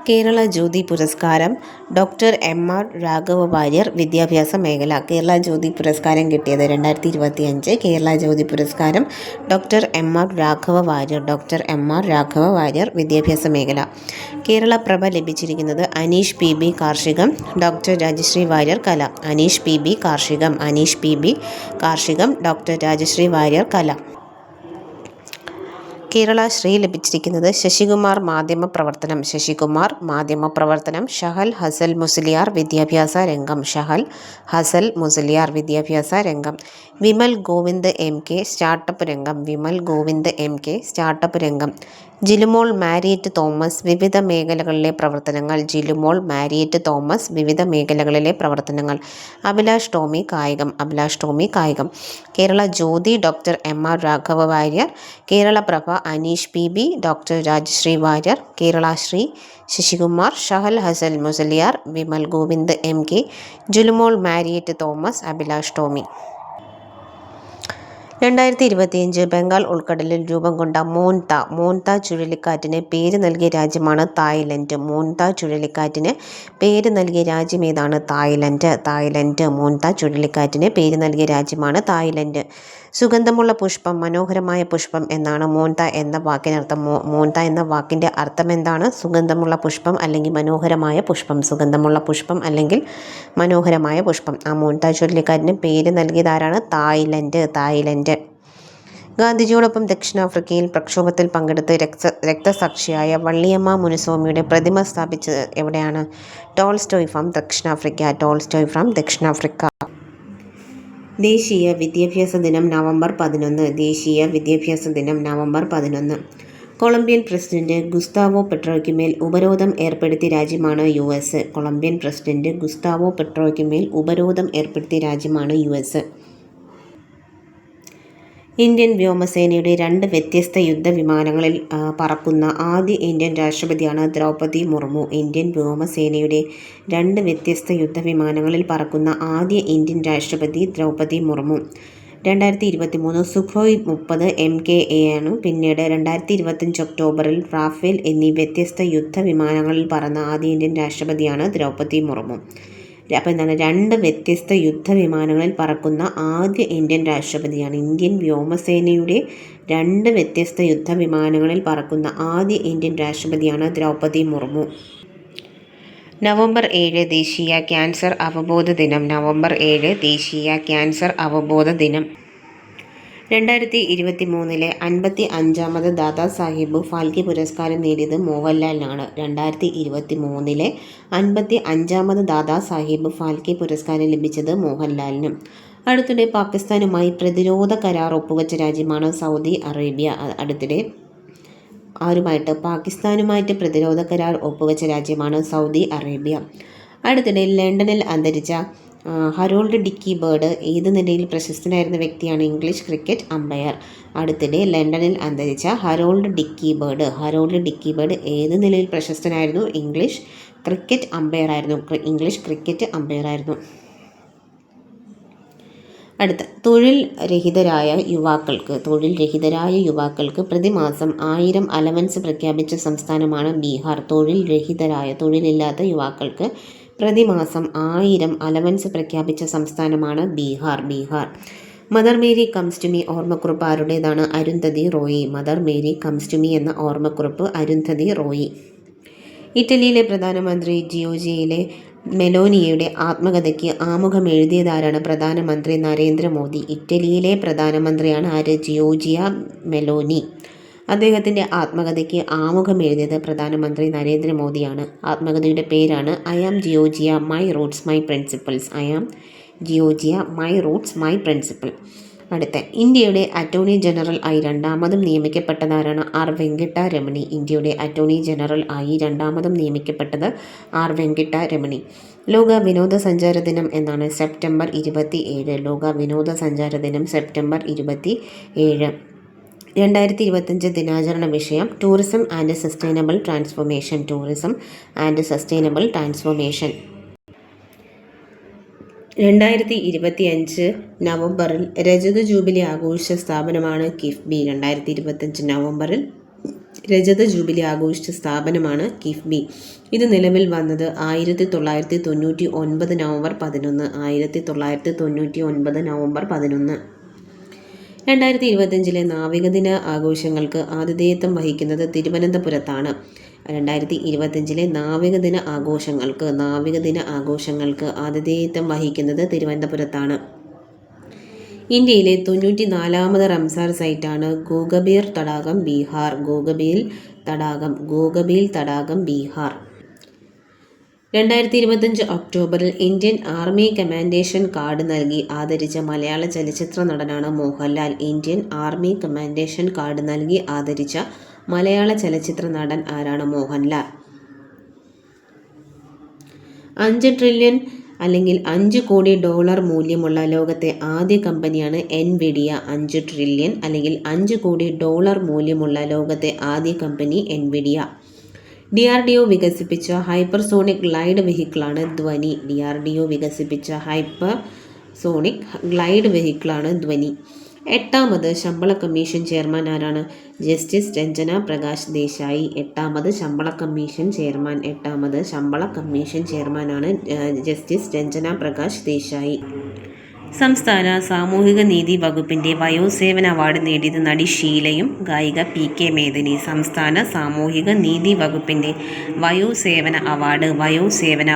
കേരള ജ്യോതി പുരസ്കാരം doctor MR. Raghava Warrier വിദ്യാഭ്യാസ മേഖല. കേരള ജ്യോതി പുരസ്കാരം കിട്ടിയത് 2025. കേരള ജ്യോതി പുരസ്കാരം doctor MR. Raghava Warrier. Doctor MR. Raghava Warrier വിദ്യാഭ്യാസ മേഖല. കേരള പ്രഭ ലഭിച്ചിരിക്കുന്നത് അനീഷ് പി.ബി. കാർഷികം. ഡോക്ടർ രാജശ്രീ വാര്യർ കല. അനീഷ് പി.ബി. കാർഷികം. അനീഷ് പി.ബി. കാർഷികം. ഡോക്ടർ രാജശ്രീ വാര്യർ കല. കേരള ശ്രീ ലഭിച്ചിരിക്കുന്നത് ശശികുമാർ മാധ്യമപ്രവർത്തനം. ശശികുമാർ മാധ്യമപ്രവർത്തനം. ഷഹൽ ഹസൽ മുസ്ലിയാർ വിദ്യാഭ്യാസ രംഗം. ഷഹൽ ഹസൽ മുസ്ലിയാർ വിദ്യാഭ്യാസ രംഗം. വിമൽ ഗോവിന്ദ് എം.കെ. സ്റ്റാർട്ടപ്പ് രംഗം. വിമൽ ഗോവിന്ദ് എം.കെ. സ്റ്റാർട്ടപ്പ് രംഗം. ജിലുമോൾ മാരിയറ്റ് തോമസ് വിവിധ മേഖലകളിലെ പ്രവർത്തനങ്ങൾ. ജിലുമോൾ മാരിയറ്റ് തോമസ് വിവിധ മേഖലകളിലെ പ്രവർത്തനങ്ങൾ. അഭിലാഷ് ടോമി കായികം. അഭിലാഷ് ടോമി കായികം. Kerala Jyothi doctor MR. Raghava Warrier. Kerala Prabha Aneesh PB. Doctor Rajashree Warrier. Kerala Shri Sasikumar. Shahal Hasal Musliyar. Vimal Govind MK. Jilumol Mariet Thomas. Abhilash Tomy. 2025 Bengal ഉൾക്കടലിൽ രൂപം കൊണ്ട മോൻത ചുഴലിക്കാറ്റിന് പേര് നൽകിയ രാജ്യമാണ് തായ്ലൻഡ്. മോൻത ചുഴലിക്കാറ്റിന് പേര് നൽകിയ രാജ്യം ഏതാണ്? തായ്ലൻഡ്. മോൻത ചുഴലിക്കാറ്റിന് പേര് നൽകിയ രാജ്യമാണ് തായ്ലൻഡ്. സുഗന്ധമുള്ള പുഷ്പം, മനോഹരമായ പുഷ്പം എന്നാണ് മോൻത എന്ന വാക്കിനർത്ഥം. മോൻത എന്ന വാക്കിൻ്റെ അർത്ഥം എന്താണ്? സുഗന്ധമുള്ള പുഷ്പം അല്ലെങ്കിൽ മനോഹരമായ പുഷ്പം. സുഗന്ധമുള്ള പുഷ്പം അല്ലെങ്കിൽ മനോഹരമായ പുഷ്പം. ആ മോൻത ചുഴലിക്കാറ്റിന് പേര് നൽകിയതാരാണ്? തായ്ലൻഡ്. ഗാന്ധിജിയോടൊപ്പം ദക്ഷിണാഫ്രിക്കയിൽ പ്രക്ഷോഭത്തിൽ പങ്കെടുത്ത് രക്തസാക്ഷിയായ വള്ളിയമ്മ മുനുസ്വാമിയുടെ പ്രതിമ സ്ഥാപിച്ചത് എവിടെയാണ്? ടോൾസ്റ്റോയ് ഫ്രം ദക്ഷിണാഫ്രിക്ക. ദേശീയ വിദ്യാഭ്യാസ ദിനം നവംബർ 11. ദേശീയ വിദ്യാഭ്യാസ ദിനം നവംബർ 11. കൊളംബിയൻ പ്രസിഡന്റ് ഗുസ്താവോ പെട്രോയ്ക്ക് മേൽ ഉപരോധം ഏർപ്പെടുത്തിയ രാജ്യമാണ് US. കൊളംബിയൻ പ്രസിഡന്റ് ഗുസ്താവോ പെട്രോയ്ക്ക് മേൽ ഉപരോധം ഏർപ്പെടുത്തിയ രാജ്യമാണ് US. ഇന്ത്യൻ വ്യോമസേനയുടെ 2 വ്യത്യസ്ത യുദ്ധവിമാനങ്ങളിൽ പറക്കുന്ന ആദ്യ ഇന്ത്യൻ രാഷ്ട്രപതിയാണ് ദ്രൗപദി മുർമു. ഇന്ത്യൻ വ്യോമസേനയുടെ 2 വ്യത്യസ്ത യുദ്ധവിമാനങ്ങളിൽ പറക്കുന്ന ആദ്യ ഇന്ത്യൻ രാഷ്ട്രപതി ദ്രൗപദി മുർമു. 2023 സുഖോയ് 30 MKA ആണ്. പിന്നീട് 2025 ഒക്ടോബറിൽ റാഫേൽ എന്നീ വ്യത്യസ്ത യുദ്ധവിമാനങ്ങളിൽ പറന്ന ആദ്യ ഇന്ത്യൻ രാഷ്ട്രപതിയാണ് ദ്രൗപദി മുർമു. അപ്പോൾ എന്താണ്? 2 വ്യത്യസ്ത യുദ്ധവിമാനങ്ങളിൽ പറക്കുന്ന ആദ്യ ഇന്ത്യൻ രാഷ്ട്രപതിയാണ്. ഇന്ത്യൻ വ്യോമസേനയുടെ 2 വ്യത്യസ്ത യുദ്ധവിമാനങ്ങളിൽ പറക്കുന്ന ആദ്യ ഇന്ത്യൻ രാഷ്ട്രപതിയാണ് ദ്രൗപദി മുർമു. നവംബർ 7 ദേശീയ ക്യാൻസർ അവബോധ ദിനം. നവംബർ 7 ദേശീയ ക്യാൻസർ അവബോധ ദിനം. 2023 55ാമത് ദാദാസാഹിബ് ഫാൽക്കെ പുരസ്കാരം നേടിയത് മോഹൻലാലിനാണ്. 2023 55ാമത് ദാദാസാഹിബ് ഫാൽക്കെ പുരസ്കാരം ലഭിച്ചത് മോഹൻലാലിനും. അടുത്തിടെ പാകിസ്ഥാനുമായി പ്രതിരോധ കരാർ ഒപ്പുവെച്ച രാജ്യമാണ് സൗദി അറേബ്യ. പാകിസ്ഥാനുമായിട്ട് പ്രതിരോധ കരാർ ഒപ്പുവെച്ച രാജ്യമാണ് സൗദി അറേബ്യ. അടുത്തിടെ ലണ്ടനിൽ അന്തരിച്ച ഹരോൾഡ് ഡിക്കി ബേർഡ് ഏത് നിലയിൽ പ്രശസ്തനായിരുന്ന വ്യക്തിയാണ്? English cricket umpire. അടുത്തിടെ ലണ്ടനിൽ അന്തരിച്ച ഹരോൾഡ് ഡിക്കി ബേർഡ് ഏത് നിലയിൽ പ്രശസ്തനായിരുന്നു? ഇംഗ്ലീഷ് ക്രിക്കറ്റ് അമ്പയർ ആയിരുന്നു. അടുത്ത തൊഴിൽ രഹിതരായ യുവാക്കൾക്ക് പ്രതിമാസം 1000 അലവൻസ് പ്രഖ്യാപിച്ച സംസ്ഥാനമാണ് ബീഹാർ. തൊഴിലില്ലാത്ത യുവാക്കൾക്ക് പ്രതിമാസം 1000 അലവൻസ് പ്രഖ്യാപിച്ച സംസ്ഥാനമാണ് Bihar. Mother Mary comes to me ഓർമ്മക്കുറിപ്പ് ആരുടേതാണ്? Arundhati Roy. Mother Mary comes to me എന്ന ഓർമ്മക്കുറിപ്പ് അരുന്ധതി റോയി. ഇറ്റലിയിലെ പ്രധാനമന്ത്രി ജിയോർജിയയിലെ മെലോനിയുടെ ആത്മകഥയ്ക്ക് ആമുഖം എഴുതിയതാരാണ്? പ്രധാനമന്ത്രി നരേന്ദ്രമോദി. ഇറ്റലിയിലെ പ്രധാനമന്ത്രിയാണ് ആര്? Georgia Meloni. അദ്ദേഹത്തിൻ്റെ ആത്മകഥയ്ക്ക് ആമുഖം എഴുതിയത് പ്രധാനമന്ത്രി നരേന്ദ്രമോദിയാണ്. ആത്മകഥയുടെ പേരാണ് I am Georgia, my Roots my principle. അടുത്ത ഇന്ത്യയുടെ അറ്റോർണി ജനറൽ ആയി രണ്ടാമതും നിയമിക്കപ്പെട്ടതാരാണ്? ആർ വെങ്കിട്ട രമണി. ഇന്ത്യയുടെ അറ്റോർണി ജനറൽ ആയി രണ്ടാമതും നിയമിക്കപ്പെട്ടത് ആർ വെങ്കിട്ട രമണി. ലോക വിനോദസഞ്ചാര ദിനം എന്നാണ്? സെപ്റ്റംബർ 27. ലോക വിനോദസഞ്ചാര ദിനം സെപ്റ്റംബർ 27. 2025 ദിനാചരണ വിഷയം ടൂറിസം ആൻഡ് സസ്റ്റൈനബിൾ ട്രാൻസ്ഫോർമേഷൻ. 2025 നവംബറിൽ രജത ജൂബിലി ആഘോഷിച്ച സ്ഥാപനമാണ് കിഫ്ബി. 2025 നവംബറിൽ രജത ജൂബിലി ആഘോഷിച്ച സ്ഥാപനമാണ് കിഫ്ബി. ഇത് നിലവിൽ വന്നത് 1999 നവംബർ 11. 1999 നവംബർ 11. 2025 നാവികദിന ആഘോഷങ്ങൾക്ക് ആതിഥേയത്വം വഹിക്കുന്നത് തിരുവനന്തപുരത്താണ്. 2025 നാവികദിന ആഘോഷങ്ങൾക്ക് ആതിഥേയത്വം വഹിക്കുന്നത് തിരുവനന്തപുരത്താണ്. ഇന്ത്യയിലെ 94ാമത് റംസാർ സൈറ്റാണ് ഗോഗബീർ തടാകം, ബീഹാർ. ഗോഗബീൽ തടാകം, ബീഹാർ. 2025 ഒക്ടോബറിൽ ഇന്ത്യൻ ആർമി കമാൻഡേഷൻ കാർഡ് നൽകി ആദരിച്ച മലയാള ചലച്ചിത്ര നടനാണ് മോഹൻലാൽ. ഇന്ത്യൻ ആർമി കമാൻഡേഷൻ കാർഡ് നൽകി ആദരിച്ച മലയാള ചലച്ചിത്ര നടൻ ആരാണ്? മോഹൻലാൽ. 5 ട്രില്യൺ അല്ലെങ്കിൽ 5 കോടി ഡോളർ മൂല്യമുള്ള ലോകത്തെ ആദ്യ കമ്പനിയാണ് എൻവിഡിയ. 5 ട്രില്യൺ അല്ലെങ്കിൽ 5 കോടി ഡോളർ മൂല്യമുള്ള ലോകത്തെ ആദ്യ കമ്പനി എൻവിഡിയ. DRDO വികസിപ്പിച്ച ഹൈപ്പർസോണിക് ഗ്ലൈഡ് വെഹിക്കിളാണ് ധ്വനി. DRDO വികസിപ്പിച്ച ഹൈപ്പർസോണിക് ഗ്ലൈഡ് വെഹിക്കിളാണ് ധ്വനി. 8ാമത് ശമ്പള കമ്മീഷൻ ചെയർമാൻ ആരാണ്? ജസ്റ്റിസ് രഞ്ജന പ്രകാശ് ദേശായി. 8ാമത് ശമ്പള കമ്മീഷൻ ചെയർമാനാണ് ജസ്റ്റിസ് രഞ്ജന പ്രകാശ് ദേശായി. സംസ്ഥാന സാമൂഹിക നീതി വകുപ്പിന്റെ വയോസേവന അവാർഡ് നേടിയത് നടി ഷീലയും ഗായിക PK മേദിനി. സംസ്ഥാന സാമൂഹിക നീതി വകുപ്പിന്റെ വയോസേവന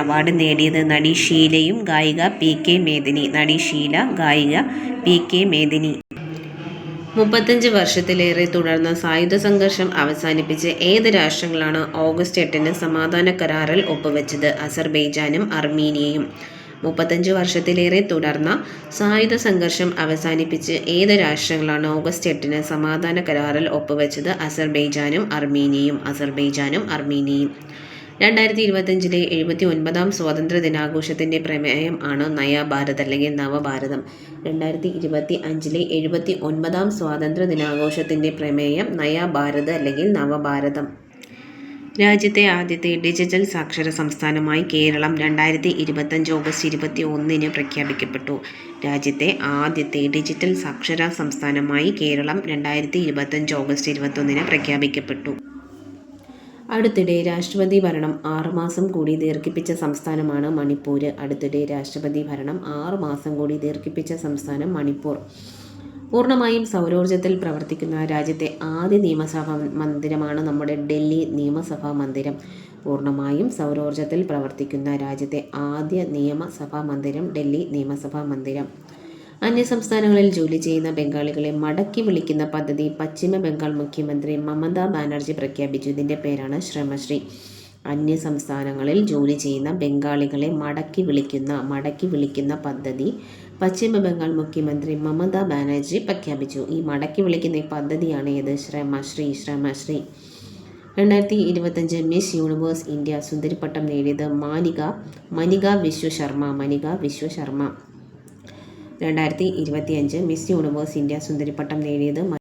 അവാർഡ് നേടിയത് നടി ഷീലയും ഗായിക PK മേദിനി. നടി ഷീല, ഗായിക PK മേദിനി. 35 വർഷത്തിലേറെ തുടർന്ന സായുധ സംഘർഷം അവസാനിപ്പിച്ച് ഏത് രാഷ്ട്രങ്ങളാണ് ഓഗസ്റ്റ് 8 സമാധാന കരാറിൽ ഒപ്പുവെച്ചത്? അസർബൈജാനും അർമീനിയയും. 35 വർഷത്തിലേറെ തുടർന്ന സായുധ സംഘർഷം അവസാനിപ്പിച്ച് ഏത് രാഷ്ട്രങ്ങളാണ് ഓഗസ്റ്റ് 8 സമാധാന കരാറിൽ ഒപ്പുവെച്ചത്? അസർബൈജാനും അർമീനിയയും. 2025 79ാം സ്വാതന്ത്ര്യ ദിനാഘോഷത്തിന്റെ പ്രമേയം ആണ് നയാ ഭാരത് അല്ലെങ്കിൽ നവഭാരതം. 2025 79ാം സ്വാതന്ത്ര്യ ദിനാഘോഷത്തിന്റെ പ്രമേയം നയാ ഭാരത് അല്ലെങ്കിൽ നവഭാരതം. രാജ്യത്തെ ആദ്യത്തെ ഡിജിറ്റൽ സാക്ഷര സംസ്ഥാനമായി കേരളം 2025 ഓഗസ്റ്റ് 21 പ്രഖ്യാപിക്കപ്പെട്ടു. രാജ്യത്തെ ആദ്യത്തെ ഡിജിറ്റൽ സാക്ഷര സംസ്ഥാനമായി കേരളം 2025 ഓഗസ്റ്റ് 21 പ്രഖ്യാപിക്കപ്പെട്ടു. അടുത്തിടെ രാഷ്ട്രപതി ഭരണം 6 മാസം കൂടി ദീർഘിപ്പിച്ച സംസ്ഥാനമാണ് മണിപ്പൂർ. മണിപ്പൂർ. പൂർണ്ണമായും സൗരോർജ്ജത്തിൽ പ്രവർത്തിക്കുന്ന രാജ്യത്തെ ആദ്യ നിയമസഭാ മന്ദിരമാണ് നമ്മുടെ ഡൽഹി നിയമസഭാ മന്ദിരം. പൂർണ്ണമായും സൗരോർജ്ജത്തിൽ പ്രവർത്തിക്കുന്ന രാജ്യത്തെ ആദ്യ നിയമസഭാ മന്ദിരം ഡൽഹി നിയമസഭാ മന്ദിരം. അന്യസംസ്ഥാനങ്ങളിൽ ജോലി ചെയ്യുന്ന ബംഗാളികളെ മടക്കി വിളിക്കുന്ന പദ്ധതി പശ്ചിമ ബംഗാൾ മുഖ്യമന്ത്രി മമതാ ബാനർജി പ്രഖ്യാപിച്ചു. ഇതിൻ്റെ പേരാണ് ശ്രമശ്രീ. അന്യസംസ്ഥാനങ്ങളിൽ ജോലി ചെയ്യുന്ന ബംഗാളികളെ മടക്കി വിളിക്കുന്ന പദ്ധതി പശ്ചിമ ബംഗാൾ മുഖ്യമന്ത്രി മമതാ ബാനർജി പ്രഖ്യാപിച്ചു. ഈ മടക്കി വിളിക്കുന്ന ഈ പദ്ധതിയാണ് ഏത്? ശ്രമശ്രീ. 2025 മിസ് യൂണിവേഴ്സ് ഇന്ത്യ സുന്ദരിപ്പട്ടം നേടിയത് മനിക വിശ്വശർമ്മ. 2025 മിസ് യൂണിവേഴ്സ് ഇന്ത്യ സുന്ദരിപ്പട്ടം നേടിയത്